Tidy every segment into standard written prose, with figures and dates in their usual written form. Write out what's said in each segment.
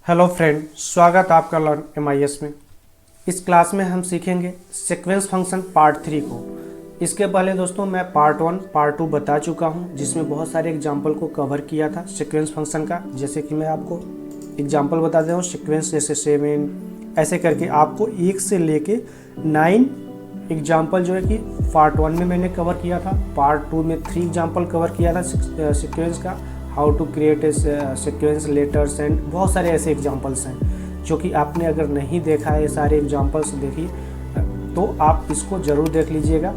Hello friend, स्वागत आपका learn MIS में। इस क्लास में हम सीखेंगे सीक्वेंस फंक्शन पार्ट 3 को। इसके पहले दोस्तों मैं पार्ट 1 पार्ट 2 बता चुका हूं, जिसमें बहुत सारे एग्जाम्पल को कवर किया था सीक्वेंस फंक्शन का। जैसे कि मैं आपको एग्जाम्पल बता दे रहा हूँ, सीक्वेंस जैसे 7 ऐसे करके आपको 1 से लेके 9 एग्जाम्पल जो है कि पार्ट 1 में मैंने कवर किया था। पार्ट 2 में 3 एग्जाम्पल कवर किया था सीक्वेंस का, how to create a sequence letters and बहुत सारे ऐसे एग्जांपल्स हैं जो कि आपने अगर नहीं देखा है, सारे एग्जांपल्स देखिए तो आप इसको ज़रूर देख लीजिएगा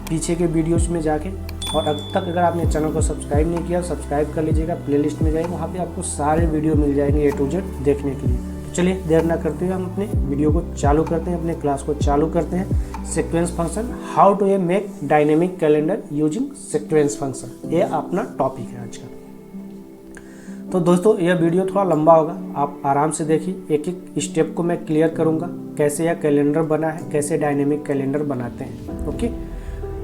पीछे के वीडियोस में जाके। और अब तक अगर आपने चैनल को सब्सक्राइब नहीं किया, सब्सक्राइब कर लीजिएगा। प्लेलिस्ट में जाइए, वहाँ पे आपको सारे वीडियो मिल जाएंगे A to Z देखने के लिए। तो चलिए देर ना करते हुए हम अपने वीडियो को चालू करते हैं, अपने क्लास को चालू करते हैं। Sequence function, how to make dynamic calendar using sequence function, ये अपना टॉपिक है आज का। तो दोस्तों यह वीडियो थोड़ा लंबा होगा, आप आराम से देखिए। एक एक स्टेप को मैं क्लियर करूंगा, कैसे यह कैलेंडर बना है, कैसे डायनेमिक कैलेंडर बनाते हैं। ओके,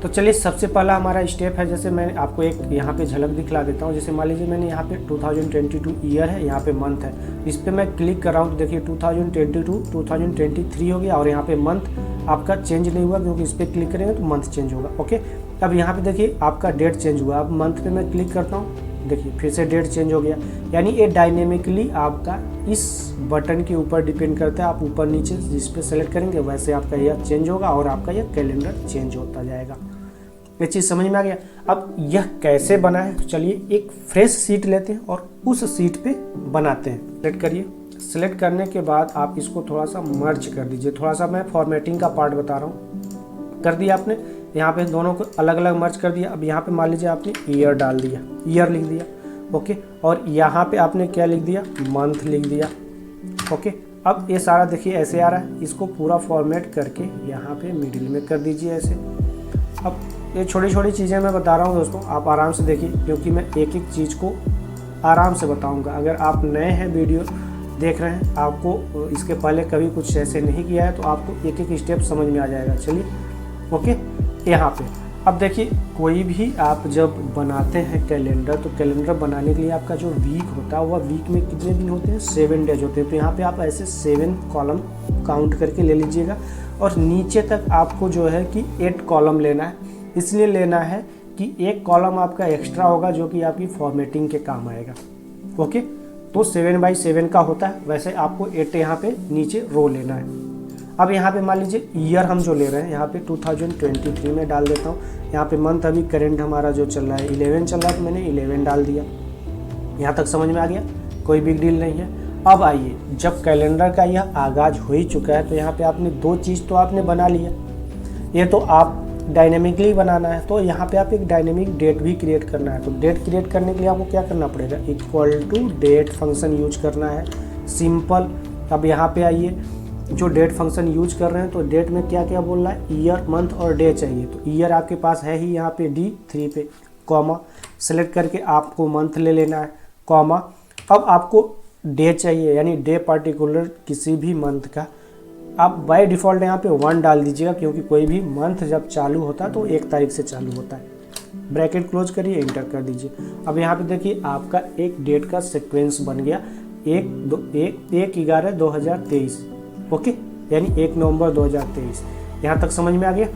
तो चलिए सबसे पहला हमारा स्टेप है, जैसे मैं आपको एक यहाँ पे झलक दिखला देता हूँ। जैसे मान लीजिए मैंने यहाँ पे 2022 ईयर है, यहाँ पे मंथ है, इस पर मैं क्लिक कर रहा हूँ तो देखिए 2022 2023 हो गया और यहाँ पे मंथ आपका चेंज नहीं हुआ, क्योंकि इस पर क्लिक करेंगे तो मंथ चेंज होगा। ओके, अब यहाँ पे देखिए आपका डेट चेंज हुआ। अब मंथ पे मैं क्लिक करता हूँ, देखिए फिर से डेट चेंज हो गया। यानी ये डायनेमिकली आपका इस बटन के ऊपर डिपेंड करता है, आप ऊपर नीचे जिस पे सेलेक्ट करेंगे वैसे आपका यह चेंज होगा और आपका यह कैलेंडर चेंज होता जाएगा। ये चीज़ समझ में आ गया। अब यह कैसे बना है, तो चलिए एक फ्रेश शीट लेते हैं और उस शीट पे बनाते हैं। सेलेक्ट करिए, सेलेक्ट करने के बाद आप इसको थोड़ा सा मर्ज कर दीजिए। थोड़ा सा मैं फॉर्मेटिंग का पार्ट बता रहा हूँ, कर दिया आपने। यहाँ पे दोनों को अलग अलग मर्ज कर दिया। अब यहाँ पे मान लीजिए आपने ईयर डाल दिया, ईयर लिख दिया। ओके, और यहाँ पे आपने क्या लिख दिया, मंथ लिख दिया। ओके, अब ये सारा देखिए ऐसे आ रहा है, इसको पूरा फॉर्मेट करके यहाँ पे मिडिल में कर दीजिए ऐसे। अब ये छोटी छोटी चीज़ें मैं बता रहा हूँ दोस्तों, आप आराम से देखिए, क्योंकि मैं एक एक चीज़ को आराम से बताऊँगा। अगर आप नए हैं, वीडियो देख रहे हैं, आपको इसके पहले कभी कुछ ऐसे नहीं किया है, तो आपको एक एक स्टेप समझ में आ जाएगा। चलिए ओके, यहाँ पे अब देखिए, कोई भी आप जब बनाते हैं कैलेंडर, तो कैलेंडर बनाने के लिए आपका जो वीक होता है, वह वीक में कितने दिन होते हैं, 7 डेज होते हैं। तो यहाँ पे आप ऐसे 7 कॉलम काउंट करके ले लीजिएगा। और नीचे तक आपको जो है कि 8 कॉलम लेना है। इसलिए लेना है कि एक कॉलम आपका एक्स्ट्रा होगा जो कि आपकी फॉर्मेटिंग के काम आएगा। ओके, तो 7x7 का होता है, वैसे आपको 8 यहाँ पे नीचे रो लेना है। अब यहाँ पे मान लीजिए ईयर हम जो ले रहे हैं, यहाँ पे 2023 में डाल देता हूँ। यहाँ पे मंथ अभी करेंट हमारा जो चल रहा है 11 चल रहा है, तो मैंने 11 डाल दिया। यहाँ तक समझ में आ गया, कोई बिग डील नहीं है। अब आइए, जब कैलेंडर का यह आगाज हो ही चुका है, तो यहाँ पे आपने 2 चीज़ तो आपने बना लिया। ये तो आप डायनेमिकली बनाना है, तो यहाँ पे आप एक डायनेमिक डेट भी क्रिएट करना है। तो डेट क्रिएट करने के लिए आपको क्या करना पड़ेगा, equal to date function use करना है, सिंपल। अब यहाँ पे आइए, जो डेट फंक्शन यूज कर रहे हैं, तो डेट में क्या क्या बोल रहा है, ईयर, मंथ और डे चाहिए। तो ईयर आपके पास है ही यहाँ पे D3 पे, कॉमा सेलेक्ट करके आपको मंथ ले लेना है, कॉमा। अब आपको डे चाहिए, यानी डे पार्टिकुलर किसी भी मंथ का। आप बाय डिफ़ॉल्ट यहाँ पे 1 डाल दीजिएगा, क्योंकि कोई भी मंथ जब चालू होता है तो 1 तारीख से चालू होता है। ब्रैकेट क्लोज करिए, इंटर कर दीजिए। अब यहाँ पे देखिए आपका एक डेट का सीक्वेंस बन गया, 1/11/2023। ओके, यानी 1 नवंबर 2023। यहाँ तक समझ में आ गया।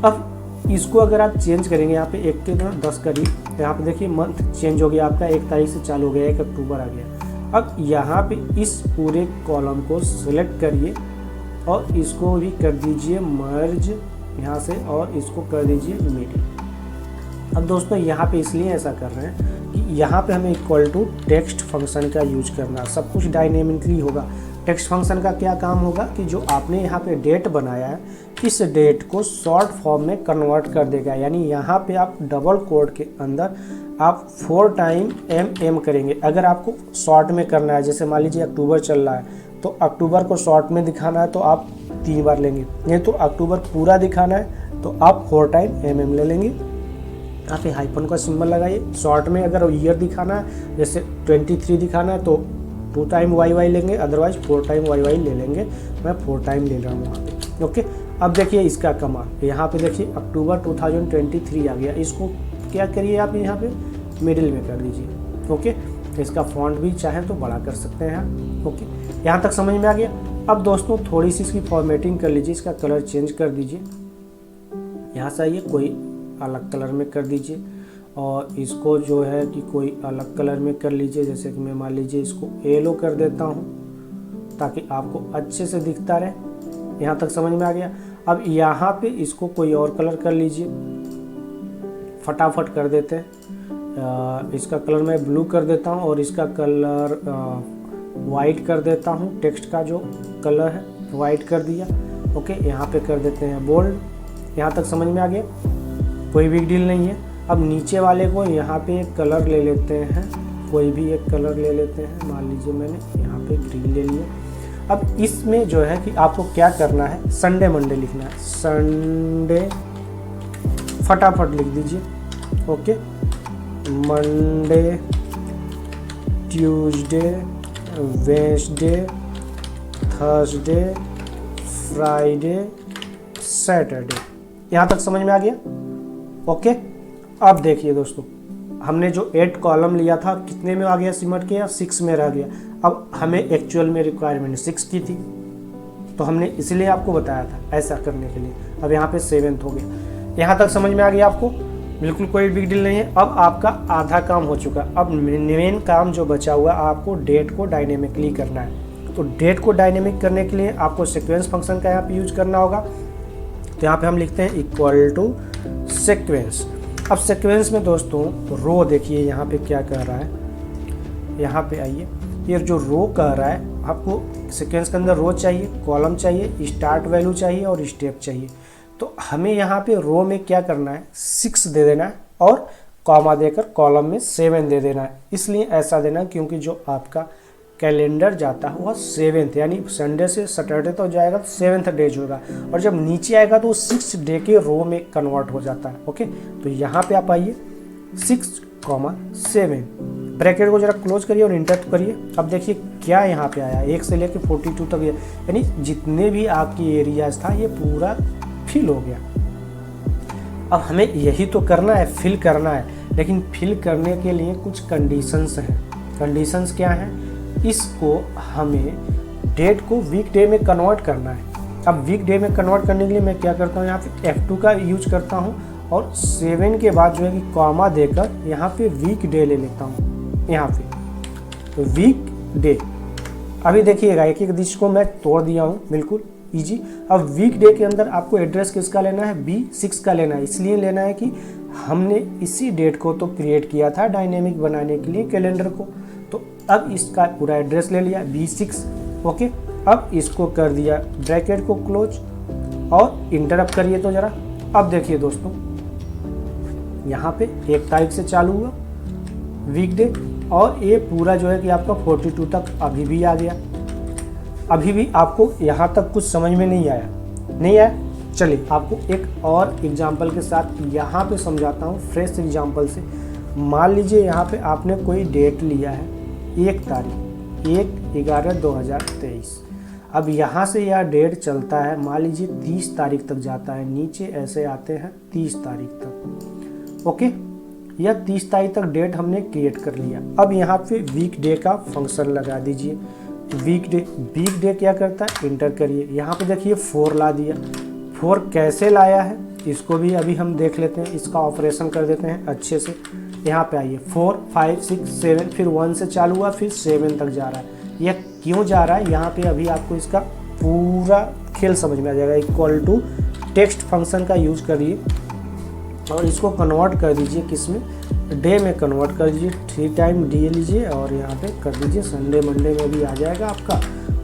अब इसको अगर आप चेंज करेंगे, यहाँ पे 1 के 10 करिए, यहाँ पे देखिए मंथ चेंज हो गया आपका, 1 तारीख से चालू हो गया, 1 अक्टूबर आ गया। अब यहाँ पे इस पूरे कॉलम को सिलेक्ट करिए और इसको भी कर दीजिए मर्ज यहाँ से, और इसको कर दीजिए मिडिल। अब दोस्तों यहाँ पे इसलिए ऐसा कर रहे हैं कि यहाँ पे हमें इक्वल टू टेक्स्ट फंक्शन का यूज करना, सब कुछ डायनेमिकली होगा। टेक्स्ट फंक्शन का क्या काम होगा कि जो आपने यहाँ पे डेट बनाया है, इस डेट को शॉर्ट फॉर्म में कन्वर्ट कर देगा। यानी यहाँ पे आप डबल कोड के अंदर आप 4 टाइम MM करेंगे। अगर आपको शॉर्ट में करना है, जैसे मान लीजिए अक्टूबर चल रहा है, तो अक्टूबर को शॉर्ट में दिखाना है तो आप 3 बार लेंगे। नहीं तो अक्टूबर पूरा दिखाना है तो आप 4 टाइम MM ले लेंगे। यहाँ पे हाइफन का सिंबल लगाइए। शॉर्ट में अगर ईयर दिखाना है, जैसे 23 दिखाना है, तो 2 टाइम YY लेंगे, अदरवाइज 4 टाइम YY ले लेंगे। मैं 4 टाइम ले रहा हूँ वहाँ पे। ओके, अब देखिए इसका कमाल, यहाँ पे देखिए अक्टूबर 2023 आ गया। इसको क्या करिए आप यहाँ पे मिडिल में कर दीजिए। ओके, इसका फॉन्ट भी चाहें तो बड़ा कर सकते हैं। ओके, यहाँ तक समझ में आ गया। अब दोस्तों थोड़ी सी इसकी फॉर्मेटिंग कर लीजिए, इसका कलर चेंज कर दीजिए। यहाँ से आइए, कोई अलग कलर में कर दीजिए और इसको जो है कि कोई अलग कलर में कर लीजिए। जैसे कि मैं मान लीजिए इसको येलो कर देता हूँ ताकि आपको अच्छे से दिखता रहे। यहाँ तक समझ में आ गया। अब यहाँ पे इसको कोई और कलर कर लीजिए, फटाफट कर देते हैं। इसका कलर मैं ब्लू कर देता हूँ और इसका कलर वाइट कर देता हूँ। टेक्स्ट का जो कलर है वाइट कर दिया। ओके, यहाँ पे कर देते हैं बोल्ड। यहाँ तक समझ में आ गया, कोई बिग डील नहीं है। अब नीचे वाले को यहाँ पे एक कलर ले लेते हैं, कोई भी एक कलर ले लेते हैं। मान लीजिए मैंने यहाँ पे ग्रीन ले लिया। अब इसमें जो है कि आपको क्या करना है, संडे मंडे लिखना है। संडे फटाफट लिख दीजिए। Okay, Monday, Tuesday, Wednesday, Thursday, Friday, Saturday. यहाँ तक समझ में आ गया। ओके, अब देखिए दोस्तों, हमने जो 8 कॉलम लिया था कितने में आ गया सिमट के, या 6 में रह गया। अब हमें एक्चुअल में रिक्वायरमेंट 6 की थी, तो हमने इसलिए आपको बताया था ऐसा करने के लिए। अब यहाँ पे 7th हो गया। यहाँ तक समझ में आ गया आपको, बिल्कुल कोई बिग डील नहीं है। अब आपका आधा काम हो चुका। अब मेन काम जो बचा हुआ, आपको डेट को डायनेमिकली करना है। तो डेट को डायनेमिक करने के लिए आपको सीक्वेंस फंक्शन का यहाँ पे यूज करना होगा। तो यहाँ पे हम लिखते हैं इक्वल टू सीक्वेंस। अब सीक्वेंस में दोस्तों रो देखिए यहाँ पे क्या कह रहा है। यहाँ पे आइए, ये जो रो कह रहा है, आपको सीक्वेंस के अंदर रो चाहिए, कॉलम चाहिए, स्टार्ट वैल्यू चाहिए और स्टेप चाहिए। तो हमें यहाँ पे रो में क्या करना है, 6 दे देना है और कॉमा देकर कॉलम में 7 दे देना है। इसलिए ऐसा देना क्योंकि जो आपका कैलेंडर जाता है वह 7th, यानी संडे से सैटरडे तो जाएगा तो 7th डेज होगा, और जब नीचे आएगा तो 6 डे के रो में कन्वर्ट हो जाता है। ओके, तो यहाँ पे आप आइए 6,7 ब्रैकेट को जरा क्लोज करिए और इंटर करिए। अब देखिए क्या यहाँ पे आया, 1 से लेकर 42 तक, यानी जितने भी आपकी एरियाज था ये पूरा फिल हो गया। अब हमें यही तो करना है, फिल करना है, लेकिन फिल करने के लिए कुछ कंडीशंस हैं। कंडीशंस क्या हैं, इसको हमें डेट को वीक डे में कन्वर्ट करना है। अब वीक डे में कन्वर्ट करने के लिए मैं क्या करता हूँ, यहाँ पे F2 का यूज करता हूँ और 7 के बाद जो है कि कॉमा देकर यहाँ पे वीक डे ले लेता हूँ। यहाँ पे तो वीक डे, अभी देखिएगा एक एक डिजिट को मैं तोड़ दिया हूँ, बिल्कुल इजी। अब वीक डे के अंदर आपको एड्रेस किसका लेना है, B6 का लेना है। इसलिए लेना है कि हमने इसी डेट को तो क्रिएट किया था डायनेमिक बनाने के लिए कैलेंडर को, तो अब इसका पूरा एड्रेस ले लिया B6। ओके, अब इसको कर दिया ब्रैकेट को क्लोज और इंटरप्ट करिए तो जरा। अब देखिए दोस्तों, यहाँ पे 1 तारीख से चालू हुआ वीकडे, और ये पूरा जो है कि आपका 42 तक अभी भी आ गया। अभी भी आपको यहाँ तक कुछ समझ में नहीं आया। चलिए आपको एक और एग्जाम्पल के साथ यहाँ पे समझाता हूँ, फ्रेश एग्जाम्पल से। मान लीजिए यहाँ पे आपने कोई डेट लिया है 1 तारीख 1/11/2023। अब यहाँ से यह डेट चलता है, मान लीजिए 30 तारीख तक जाता है, नीचे ऐसे आते हैं 30 तारीख तक। ओके, यह 30 तारीख तक डेट हमने क्रिएट कर लिया। अब यहाँ पे वीक डे का फंक्शन लगा दीजिए। वीक डे क्या करता है, इंटर करिए। यहाँ पे देखिए 4 ला दिया। 4 कैसे लाया है इसको भी अभी हम देख लेते हैं, इसका ऑपरेशन कर देते हैं अच्छे से। यहाँ पे आइए 4, 5, 6, 7, फिर 1 से चालू हुआ, फिर 7 तक जा रहा है। यह क्यों जा रहा है, यहाँ पे अभी आपको इसका पूरा खेल समझ में आ जाएगा। इक्वल टू टेक्स्ट फंक्शन का यूज करिए और इसको कन्वर्ट कर दीजिए, किसमें, डे में कन्वर्ट कर दीजिए। 3 टाइम डे लीजिए और यहाँ पे कर दीजिए संडे मंडे में भी आ जाएगा आपका,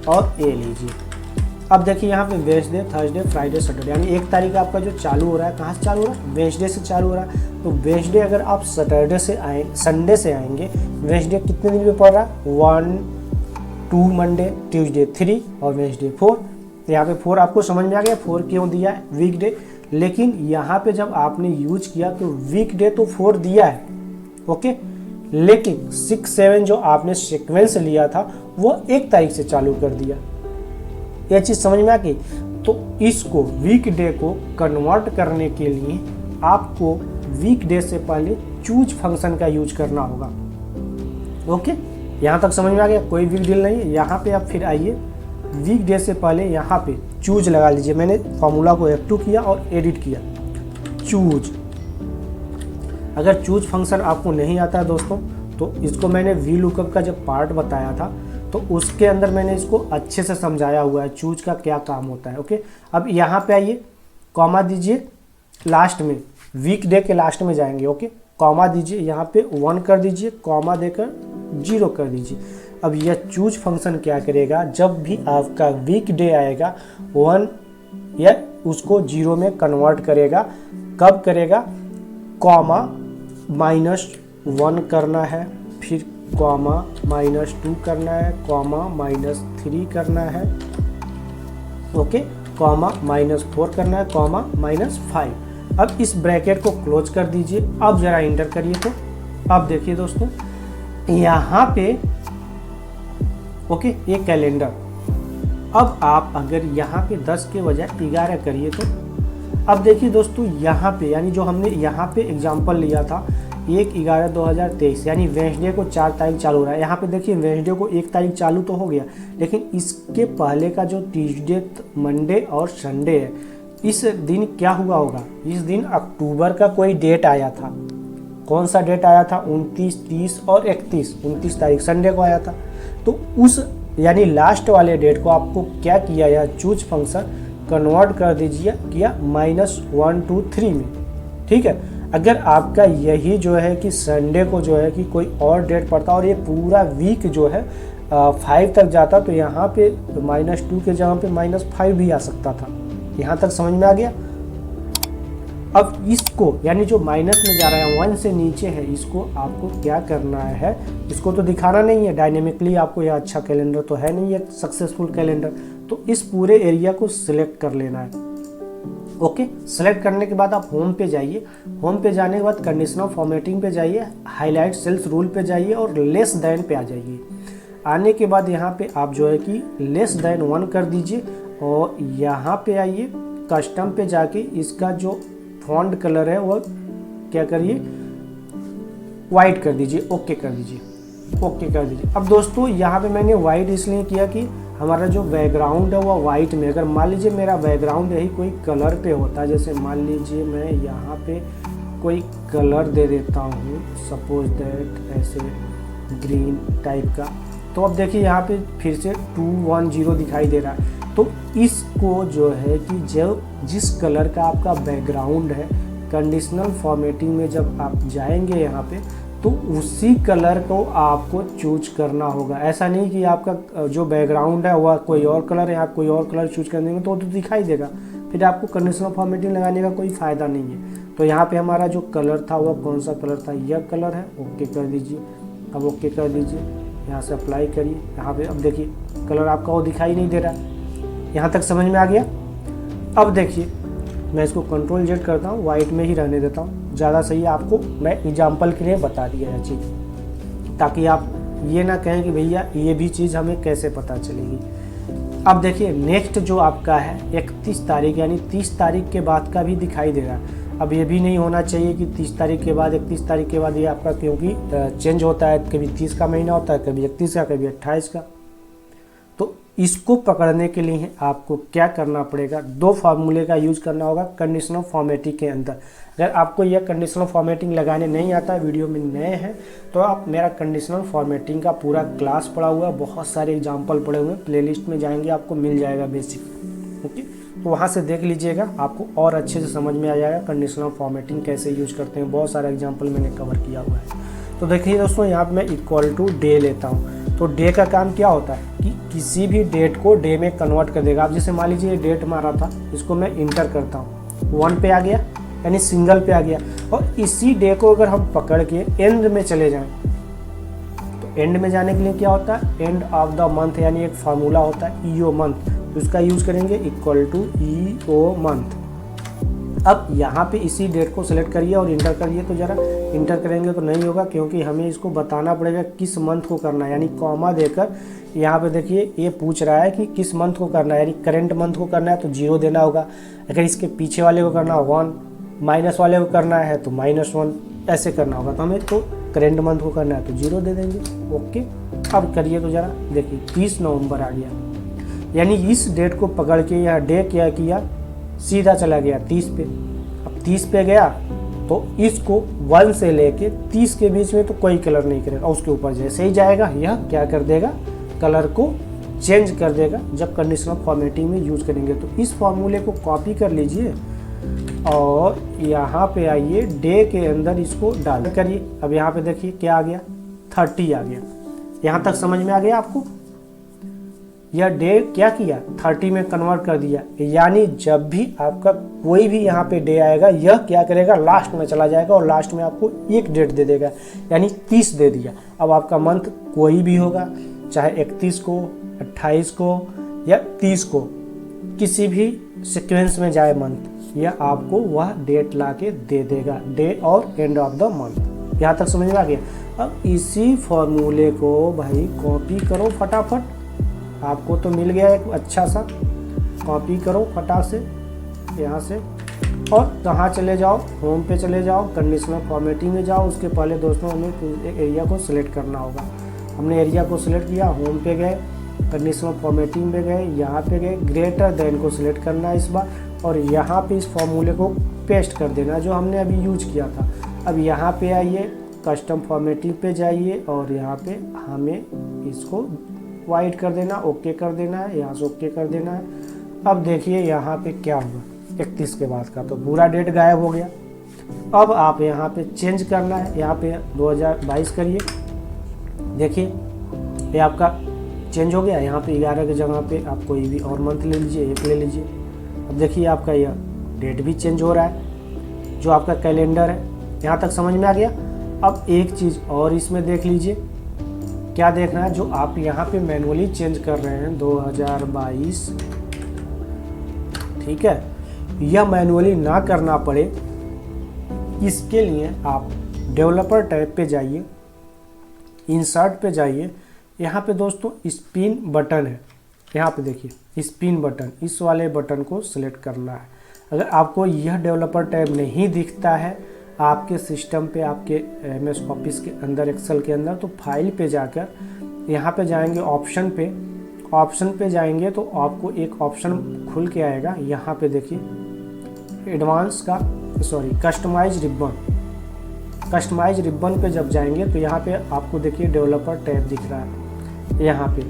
और ए लीजिए। अब देखिए यहाँ पे वेडनेसडे, थर्सडे, फ्राइडे, सैटरडे, यानी 1 तारीख आपका जो चालू हो रहा है, कहाँ से चालू हो रहा है, वेडनेसडे से चालू हो रहा है। तो वेडनेसडे अगर आप सैटरडे से आए, संडे से आएंगे, वेडनेसडे कितने दिन में पड़ रहा है, 1, 2 मंडे, ट्यूसडे 3 और वेडनेसडे 4। यहाँ पे 4 आपको समझ में आ गया, 4 क्यों दिया है, वीकडे। लेकिन यहाँ पे जब आपने यूज किया तो वीकडे तो 4 दिया है, ओके, लेकिन 6, 7 जो आपने सीक्वेंस लिया था वो 1 तारीख से चालू कर दिया। यह चीज़ समझ में आ गई। तो इसको वीकडे को कन्वर्ट करने के लिए आपको वीकडे से पहले चूज फंक्शन का यूज करना होगा। ओके, यहाँ तक समझ में आ गया, कोई बिग डील नहीं है। यहाँ पे आप फिर आइए, वीक डे से पहले यहाँ पे चूज लगा लीजिए। मैंने फॉर्मूला को F2 किया और एडिट किया, चूज। अगर चूज फंक्शन आपको नहीं आता है दोस्तों, तो इसको मैंने वी लुकअप का जब पार्ट बताया था तो उसके अंदर मैंने इसको अच्छे से समझाया हुआ है, चूज का क्या काम होता है। ओके, अब यहाँ पे आइए, कॉमा दीजिए लास्ट में, वीक डे के लास्ट में जाएंगे। ओके, कॉमा दीजिए, यहाँ पे 1 कर दीजिए, कॉमा देकर 0 कर दीजिए। अब यह चूज फंक्शन क्या करेगा, जब भी आपका वीक डे आएगा 1 या उसको 0 में कन्वर्ट करेगा। कब करेगा, कॉमा -1 करना है, फिर कॉमा -2 करना है, कॉमा -3 करना है, ओके, कॉमा -4 करना है, कॉमा -5। अब इस ब्रैकेट को क्लोज कर दीजिए। अब जरा इंटर करिए, तो अब देखिए दोस्तों यहाँ पे ओके ये कैलेंडर। अब आप अगर यहाँ पे 10 के बजाय 11 करिए तो अब देखिए दोस्तों यहाँ पे, यानी जो हमने यहाँ पे एग्जांपल लिया था 1/11/2023, यानी वेंसडे को 4 तारीख चालू हो रहा है। यहाँ पे देखिए वेंसडे को 1 तारीख चालू तो हो गया, लेकिन इसके पहले का जो ट्यूसडे, मंडे और संडे है, इस दिन क्या हुआ होगा, इस दिन अक्टूबर का कोई डेट आया था। कौन सा डेट आया था, 29, 30 और 31। 29 तारीख संडे को आया था। तो उस यानी लास्ट वाले डेट को आपको क्या किया, या चूज फंक्शन कन्वर्ट कर दीजिए, किया -1 2 3 में। ठीक है, अगर आपका यही जो है कि संडे को जो है कि कोई और डेट पड़ता और ये पूरा वीक जो है 5 तक जाता, तो यहाँ पे -2 के जगह पे -5 भी आ सकता था। यहाँ तक समझ में आ गया। अब इसको यानी जो माइनस में जा रहा है 1 से नीचे है, इसको आपको क्या करना है, इसको तो दिखाना नहीं है डायनेमिकली आपको, यह अच्छा कैलेंडर तो है नहीं, एक सक्सेसफुल कैलेंडर। तो इस पूरे एरिया को सिलेक्ट कर लेना है। ओके, सेलेक्ट करने के बाद आप होम पे जाइए। होम पे जाने के बाद कंडीशनल फॉर्मेटिंग पे जाइए, हाईलाइट सेल्स रूल पे जाइए और लेस देन पे आ जाइए। आने के बाद यहाँ पे आप जो है कि लेस देन 1 कर दीजिए और यहाँ पे आइए, कस्टम पे जाके इसका जो फॉन्ट कलर है वो क्या करिए, वाइट कर दीजिए, ओके कर दीजिए, ओके कर दीजिए। अब दोस्तों यहाँ पे मैंने वाइट इसलिए किया कि हमारा जो बैकग्राउंड है वो वाइट में, अगर मान लीजिए मेरा बैकग्राउंड यही कोई कलर पे होता, जैसे मान लीजिए मैं यहाँ पे कोई कलर दे देता हूँ, सपोज दैट ऐसे ग्रीन टाइप का, तो अब देखिए यहाँ पे फिर से 210 दिखाई दे रहा है। तो इसको जो है कि जो जिस कलर का आपका बैकग्राउंड है, कंडीशनल फॉर्मेटिंग में जब आप जाएंगे यहाँ पे, तो उसी कलर को आपको चूज करना होगा। ऐसा नहीं कि आपका जो बैकग्राउंड है वह कोई और कलर है, आप कोई और कलर चूज कर देंगे तो दिखाई देगा, फिर आपको कंडीशनल फॉर्मेटिंग लगाने का कोई फ़ायदा नहीं है। तो यहाँ पे हमारा जो कलर था वह कौन सा कलर था, यह कलर है, ओके कर दीजिए। अब ओके कर दीजिए, यहाँ से अप्लाई करिए। यहाँ पे अब देखिए कलर आपका वो दिखाई नहीं दे रहा। यहाँ तक समझ में आ गया। अब देखिए मैं इसको कंट्रोल जेड करता हूँ, वाइट में ही रहने देता हूँ, ज़्यादा सही है। आपको मैं एग्जाम्पल के लिए बता दिया है चीज़, ताकि आप ये ना कहें कि भैया ये भी चीज़ हमें कैसे पता चलेगी। अब देखिए नेक्स्ट जो आपका है 31 तारीख, यानी 30 तारीख के बाद का भी दिखाई दे रहा है। अब ये भी नहीं होना चाहिए कि 30 तारीख के बाद 31 तारीख के बाद ये आपका, क्योंकि चेंज होता है, कभी 30 का महीना होता है, कभी 31 का, कभी 28 का। तो इसको पकड़ने के लिए आपको क्या करना पड़ेगा, 2 फार्मूले का यूज करना होगा कंडीशनल फॉर्मेटिंग के अंदर। अगर आपको यह कंडीशनल फॉर्मेटिंग लगाने नहीं आता, वीडियो में नए हैं, तो आप मेरा कंडीशनल फॉर्मेटिंग का पूरा क्लास पड़ा हुआ है, बहुत सारे एग्जाम्पल पड़े हुए हैं, प्लेलिस्ट में जाएंगे आपको मिल जाएगा बेसिक। ओके, तो वहाँ से देख लीजिएगा, आपको और अच्छे से समझ में आ जाएगा कंडीशनल फॉर्मेटिंग कैसे यूज करते हैं। बहुत सारा एग्जाम्पल मैंने कवर किया हुआ है। तो देखिए दोस्तों यहाँ पर मैं इक्वल टू डे लेता हूँ। तो डे का काम क्या होता है कि किसी भी डेट को डे में कन्वर्ट कर देगा। आप जैसे मान लीजिए ये डेट मारा था, इसको मैं इंटर करता हूँ, 1 पे आ गया, यानी सिंगल पे आ गया। और इसी डे को अगर हम पकड़ के एंड में चले जाएं, तो एंड में जाने के लिए क्या होता है, एंड ऑफ द मंथ, यानी एक फार्मूला होता है ईओ मंथ, तो इसका यूज़ करेंगे इक्वल टू ईओ मंथ। अब यहाँ पे इसी डेट को सिलेक्ट करिए और इंटर करिए। तो ज़रा इंटर करेंगे तो नहीं होगा, क्योंकि हमें इसको बताना पड़ेगा किस मंथ को करना है, यानी कॉमा देकर यहाँ पे देखिए ये पूछ रहा है कि किस मंथ को करना है, यानी करेंट मंथ को करना है तो 0 देना होगा। अगर इसके पीछे वाले को करना 1, माइनस वाले को करना है तो -1, ऐसे करना होगा। तो हमें तो करेंट मंथ को करना है तो 0 दे देंगे। ओके, अब करिए तो ज़रा देखिए 30 नवंबर आ गया, यानी इस डेट को पकड़ के यह डे क्या किया, सीधा चला गया 30 पे। अब 30 पे गया तो इसको 1 से लेके 30 के बीच में तो कोई कलर नहीं करेगा, उसके ऊपर जैसे ही जाएगा यह क्या कर देगा, कलर को चेंज कर देगा जब कंडीशनल फॉर्मेटिंग में यूज करेंगे। तो इस फॉर्मूले को कॉपी कर लीजिए और यहाँ पे आइए, डे के अंदर इसको डाल करिए। अब यहाँ पे देखिए क्या आ गया, 30 आ गया। यहाँ तक समझ में आ गया आपको? यह डे क्या किया, 30 में कन्वर्ट कर दिया, यानी जब भी आपका कोई भी यहाँ पे डे आएगा यह क्या करेगा, लास्ट में चला जाएगा और लास्ट में आपको एक डेट दे देगा, यानी 30 दे दिया। अब आपका मंथ कोई भी होगा, चाहे 31 को, 28 को या 30 को, किसी भी सीक्वेंस में जाए मंथ, यह आपको वह डेट ला के दे देगा, डे और एंड ऑफ द मंथ। यहाँ तक समझ में आ गया? अब इसी फॉर्मूले को भाई कॉपी करो फटाफट, आपको तो मिल गया एक अच्छा सा, कॉपी करो फटाक से यहाँ से और कहाँ चले जाओ, होम पे चले जाओ, कंडीशनल फॉर्मेटिंग में जाओ। उसके पहले दोस्तों हमें एरिया को सिलेक्ट करना होगा। हमने एरिया को सिलेक्ट किया, होम पे गए, कंडीशनल फॉर्मेटिंग में गए, यहाँ पे गए, ग्रेटर देन को सिलेक्ट करना है इस बार और यहाँ पे इस फॉर्मूले को पेस्ट कर देना जो हमने अभी यूज किया था। अब यहाँ पे आइए, कस्टम फॉर्मेटिंग पे जाइए और यहाँ पे हमें इसको वाइट कर देना, ओके कर देना है, यहाँ से ओके कर देना है। अब देखिए यहाँ पे क्या होगा, 31 के बाद का तो पूरा डेट गायब हो गया। अब आप यहाँ पे चेंज करना है, यहाँ पे 2022 करिए, देखिए ये आपका चेंज हो गया। यहाँ पे 11 की जगह पे आप कोई भी और मंथ ले लीजिए, एक ले लीजिए। अब देखिए आपका यह डेट भी चेंज हो रहा है, जो आपका कैलेंडर है। यहाँ तक समझ में आ गया? अब एक चीज़ और इसमें देख लीजिए, क्या देखना है, जो आप यहाँ पे मैनुअली चेंज कर रहे हैं 2022, ठीक है, यह मैनुअली ना करना पड़े, इसके लिए आप डेवलपर टैब पे जाइए, इंसर्ट पे जाइए। यहाँ पे दोस्तों स्पिन बटन है, यहाँ पे देखिए स्पिन बटन, इस वाले बटन को सिलेक्ट करना है। अगर आपको यह डेवलपर टैब नहीं दिखता है आपके सिस्टम पे, आपके MS ऑफिस के अंदर, एक्सेल के अंदर, तो फाइल पे जाकर यहाँ पे जाएंगे, ऑप्शन पे जाएंगे तो आपको एक ऑप्शन खुल के आएगा। यहाँ पे देखिए कस्टमाइज रिबन पे जब जाएंगे तो यहाँ पे आपको देखिए डेवलपर टैब दिख रहा है। यहाँ पे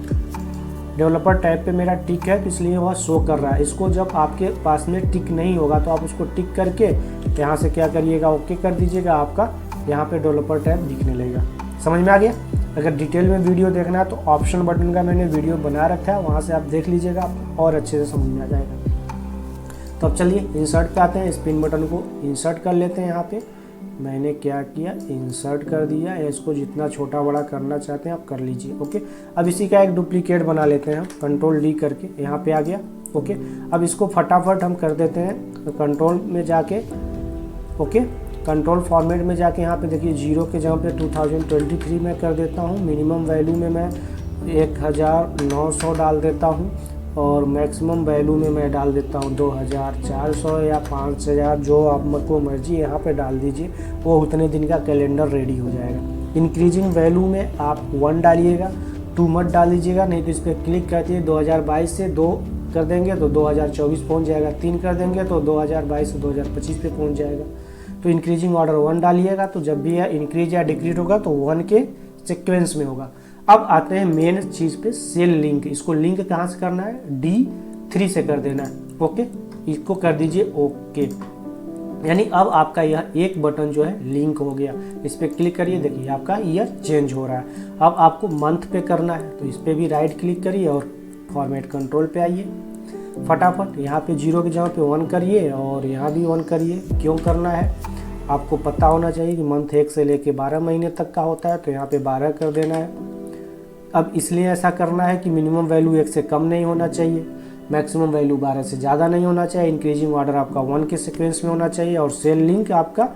डेवलपर टैब पे मेरा टिक है तो इसलिए वह शो कर रहा है। इसको जब आपके पास में टिक नहीं होगा तो आप उसको टिक करके यहाँ से क्या करिएगा, ओके कर दीजिएगा, आपका यहाँ पे डेवलपर टैब दिखने लगेगा। समझ में आ गया? अगर डिटेल में वीडियो देखना है तो ऑप्शन बटन का मैंने वीडियो बना रखा है, वहाँ से आप देख लीजिएगा और अच्छे से समझ में आ जाएगा। तो अब चलिए इंसर्ट पे आते हैं, स्पिन बटन को इंसर्ट कर लेते हैं। यहाँ पे मैंने क्या किया, इंसर्ट कर दिया। इसको जितना छोटा बड़ा करना चाहते हैं आप कर लीजिए। ओके, अब इसी का एक डुप्लीकेट बना लेते हैं हम, कंट्रोल D करके, यहाँ पे आ गया। ओके, अब इसको फटाफट हम कर देते हैं, तो कंट्रोल में जाके, ओके, कंट्रोल फॉर्मेट में जाके यहाँ पे देखिए 0 के जगह पे 2023 में कर देता हूँ। मिनिमम वैल्यू में मैं 1900 डाल देता हूँ और मैक्सिमम वैल्यू में मैं डाल देता हूँ 2400 या 5000, जो आपको मर्जी यहाँ पे डाल दीजिए, वो उतने दिन का कैलेंडर रेडी हो जाएगा। इंक्रीजिंग वैल्यू में आप 1 डालिएगा, 2 मत डाल दीजिएगा, नहीं तो इस पर क्लिक करके 2022 से 2 कर देंगे तो 2024 पहुँच जाएगा, 3 कर देंगे तो 2022 से 2025 पे पहुँच जाएगा। तो इंक्रीजिंग ऑर्डर 1 डालिएगा, तो जब भी यह इंक्रीज या डिक्रीज होगा तो 1 के सीक्वेंस में होगा। अब आते हैं मेन चीज़ पे, सेल लिंक। इसको लिंक कहाँ से करना है, D3 से कर देना है। ओके, इसको कर दीजिए ओके, यानी अब आपका यह एक बटन जो है लिंक हो गया। इस पर क्लिक करिए, देखिए आपका यह चेंज हो रहा है। अब आपको मंथ पे करना है तो इस पर भी राइट क्लिक करिए और फॉर्मेट कंट्रोल पे आइए फटाफट। यहाँ पे 0 की जगह पे 1 करिए और यहाँ भी 1 करिए। क्यों करना है आपको पता होना चाहिए कि मंथ 1 से लेके 12 महीने तक का होता है, तो यहाँ पे 12 कर देना है। अब इसलिए ऐसा करना है कि मिनिमम वैल्यू 1 से कम नहीं होना चाहिए, मैक्सिमम वैल्यू 12 से ज़्यादा नहीं होना चाहिए, इंक्रीजिंग ऑर्डर आपका 1 के सीक्वेंस में होना चाहिए और सेल लिंक आपका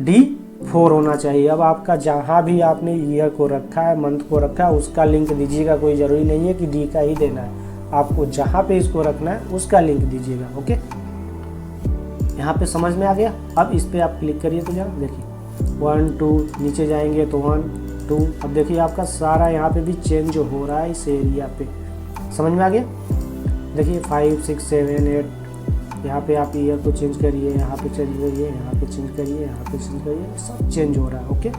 D4 होना चाहिए। अब आपका जहाँ भी आपने ईयर को रखा है, मंथ को रखा है, उसका लिंक दीजिएगा। कोई ज़रूरी नहीं है कि D का ही देना है, आपको जहाँ पे इसको रखना है उसका लिंक दीजिएगा। ओके, यहाँ पे समझ में आ गया। अब इस पर आप क्लिक करिए तो जरा देखिए 1 2, नीचे जाएंगे तो 1 2। अब देखिए आपका सारा यहाँ पे भी चेंज हो रहा है इस एरिया पे, समझ में आ गया। देखिए 5 6 7 8, यहाँ पे आप ईयर को चेंज करिए, यहाँ पे चेंज करिए, यहाँ पे चेंज करिए, यहाँ पे चेंज करिए, सब चेंज हो रहा है। ओके,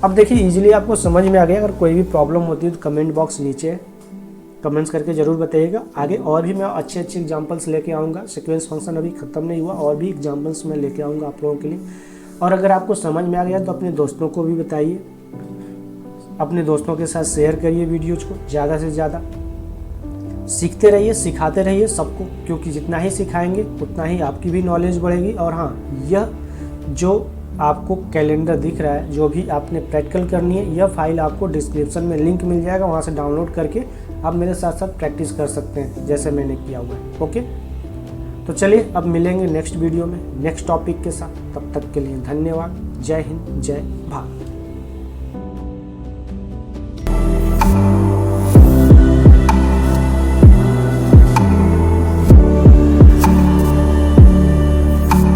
अब देखिए इजीली आपको समझ में आ गया। अगर कोई भी प्रॉब्लम होती है तो कमेंट बॉक्स नीचे कमेंट्स करके ज़रूर बताइएगा। आगे और भी मैं अच्छे एग्जांपल्स लेके आऊँगा। सीक्वेंस फंक्शन अभी ख़त्म नहीं हुआ, और भी एग्जांपल्स मैं लेके आऊँगा आप लोगों के लिए। और अगर आपको समझ में आ गया तो अपने दोस्तों को भी बताइए, अपने दोस्तों के साथ शेयर करिए वीडियोज़ को, ज़्यादा से ज़्यादा सीखते रहिए, सिखाते रहिए सबको, क्योंकि जितना ही सिखाएंगे उतना ही आपकी भी नॉलेज बढ़ेगी। और हाँ, यह जो आपको कैलेंडर दिख रहा है, जो भी आपने प्रैक्टिकल करनी है, यह फाइल आपको डिस्क्रिप्शन में लिंक मिल जाएगा, वहाँ से डाउनलोड करके आप मेरे साथ साथ प्रैक्टिस कर सकते हैं जैसे मैंने किया हुआ है। ओके, तो चलिए अब मिलेंगे नेक्स्ट वीडियो में नेक्स्ट टॉपिक के साथ। तब तक के लिए धन्यवाद। जय हिंद, जय भारत।